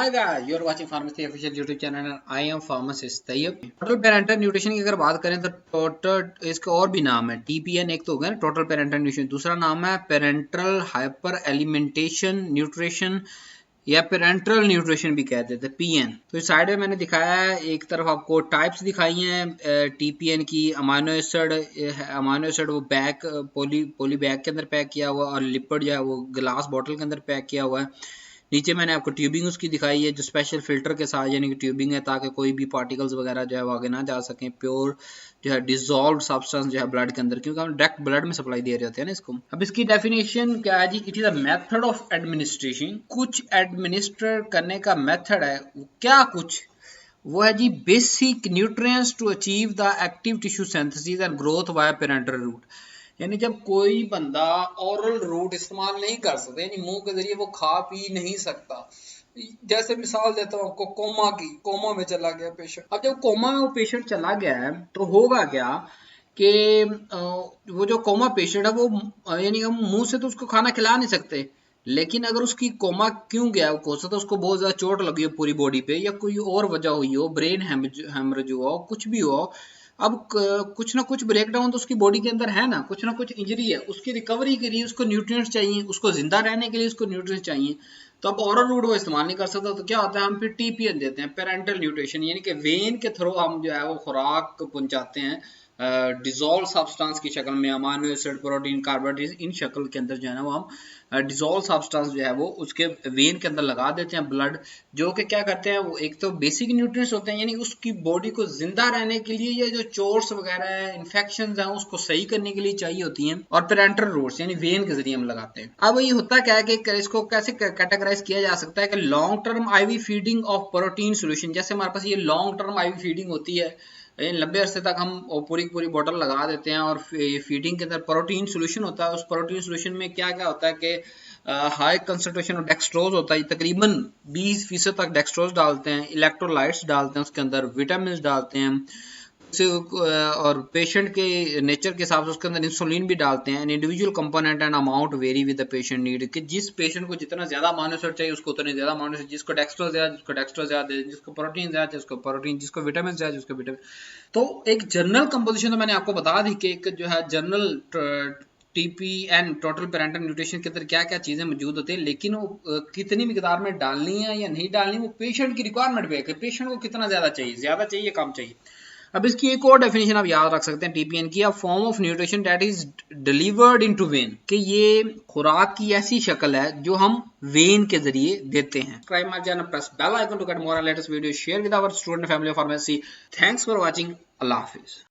Hi guys, you're watching Pharmacy official YouTube channel and I am pharmacist Tayyab. Total parenteral nutrition की अगर बात करें तो टोटल इसका और भी नाम है TPN। एक तो होगा ना टोटल पेरेंटल न्यूट्रिशन, दूसरा नाम है पेरेंटल हाइपर एलिमेंटेशन न्यूट्रिशन या पेरेंटल न्यूट्रिशन भी कहते हैं PN। तो इस साइड में मैंने दिखाया है, एक तरफ आपको टाइप्स दिखाई हैं TPN की। अमाइनो एसिड वो बैग पोली बैग के अंदर पैक किया हुआ और लिपिड जो है वो ग्लास बॉटल के अंदर पैक किया हुआ है। नीचे मैंने आपको ट्यूबिंग उसकी दिखाई है जो स्पेशल फिल्टर के साथ, यानी कि ट्यूबिंग है ताकि कोई भी पार्टिकल्स वगैरह जो है वो आगे ना जा सकें। प्योर जो है डिसॉल्व्ड सब्सटेंस जो है ब्लड के अंदर, क्योंकि हम डायरेक्ट ब्लड में सप्लाई दे रहे होते हैं ना इसको। अब इसकी डेफिनेशन क्या है जी? It is a method of administration. कुछ एडमिनिस्टर करने का मेथड है, क्या कुछ वो है जी basic nutrients to achieve the active tissue synthesis and growth via parenteral route. यानी जब कोई बंदा ओरल रूट इस्तेमाल नहीं कर सकता, यानी मुंह के जरिए वो खा पी नहीं सकता। जैसे मिसाल देता हूँ आपको कोमा की, कोमा में चला गया पेशेंट। अब जब कोमा में वो पेशेंट चला गया है तो होगा क्या कि वो जो कोमा पेशेंट है वो यानी हम मुंह से तो उसको खाना खिला नहीं सकते, लेकिन अगर उसकी कोमा क्यों गया, हो सकता है उसको बहुत ज्यादा चोट लगी हो पूरी बॉडी पे या कोई और वजह हुई हो, ब्रेन हेमरेज हुआ हो, कुछ भी हो। अब कुछ ना कुछ ब्रेक डाउन तो उसकी बॉडी के अंदर है ना कुछ इंजरी है। उसकी रिकवरी के लिए उसको न्यूट्रिएंट्स चाहिए, उसको जिंदा रहने के लिए उसको न्यूट्रिएंट्स चाहिए। तो अब ओरल रूट वो इस्तेमाल नहीं कर सकता, तो क्या होता है हम फिर TPN देते हैं, पेरेंटल न्यूट्रिशन, यानी कि वेन के थ्रू हम जो है वो खुराक पहुंचाते हैं डिजोल्व सब्सटेंस की शक्ल में, अमाइनो एसिड प्रोटीन कार्बोहाइड्रेट इन शक्ल के अंदर जो है ना वो हम डिजोल्व सब्सटेंस जो है वो उसके वेन के अंदर लगा देते हैं ब्लड, जो कि क्या करते हैं वो एक तो बेसिक न्यूट्रिएंट्स होते हैं, यानी उसकी बॉडी को जिंदा रहने के लिए ये जो चोट्स वगैरह है, इन्फेक्शंस हैं, उसको सही करने के लिए चाहिए होती हैं, और पेरेंटल रूट्स यानी वेन के जरिए हम लगाते हैं। अब ये होता क्या है कि इसको कैसे कैटेगराइज किया जा सकता है कि long term IV feeding of protein solution. जैसे हमारे पास ये लॉन्ग टर्म IV फीडिंग होती है, लंबे अरसे तक हम पूरी बोतल लगा देते हैं, और फीडिंग के अंदर प्रोटीन सोल्यूशन होता है। उस प्रोटीन सोल्यूशन में क्या क्या होता है कि हाई कंसंट्रेशन ऑफ डेक्सट्रोज होता है, तकरीबन 20% तक डेक्सट्रोज डालते हैं, इलेक्ट्रोलाइट्स डालते हैं उसके अंदर, विटामिन डालते हैं, और पेशेंट के नेचर के हिसाब से उसके अंदर इंसुलिन भी डालते हैं। Individual component and amount very with the patient need, कि जिस पेशेंट को जितना ज्यादा अमाइनो एसिड चाहिए उसको उतने ज्यादा अमाइनो एसिड, जिसको डेक्सट्रोज ज्यादा, जिसको प्रोटीन ज्यादा जिसको प्रोटीन, जिसको विटामिन ज्यादा जिसको विटामिन। तो एक जनरल कंपोजिशन तो मैंने आपको बता दी कि एक जो है general TPN total parenteral nutrition के अंदर क्या क्या चीजें मौजूद होती है, लेकिन वो कितनी मिकदार में डालनी है या नहीं डालनी वो पेशेंट की रिक्वायरमेंट पे है कि पेशेंट को कितना ज्यादा चाहिए कम चाहिए। अब इसकी एक और डेफिनेशन आप याद रख सकते हैं TPN की, a form of nutrition that is delivered into when, कि ये खुराक की ऐसी शक्ल है जो हम वेन के जरिए देते हैं। Subscribe my channel, press bell icon to get more latest video, share with our student family pharmacy. Thanks for watching. अल्लाह हाफिज।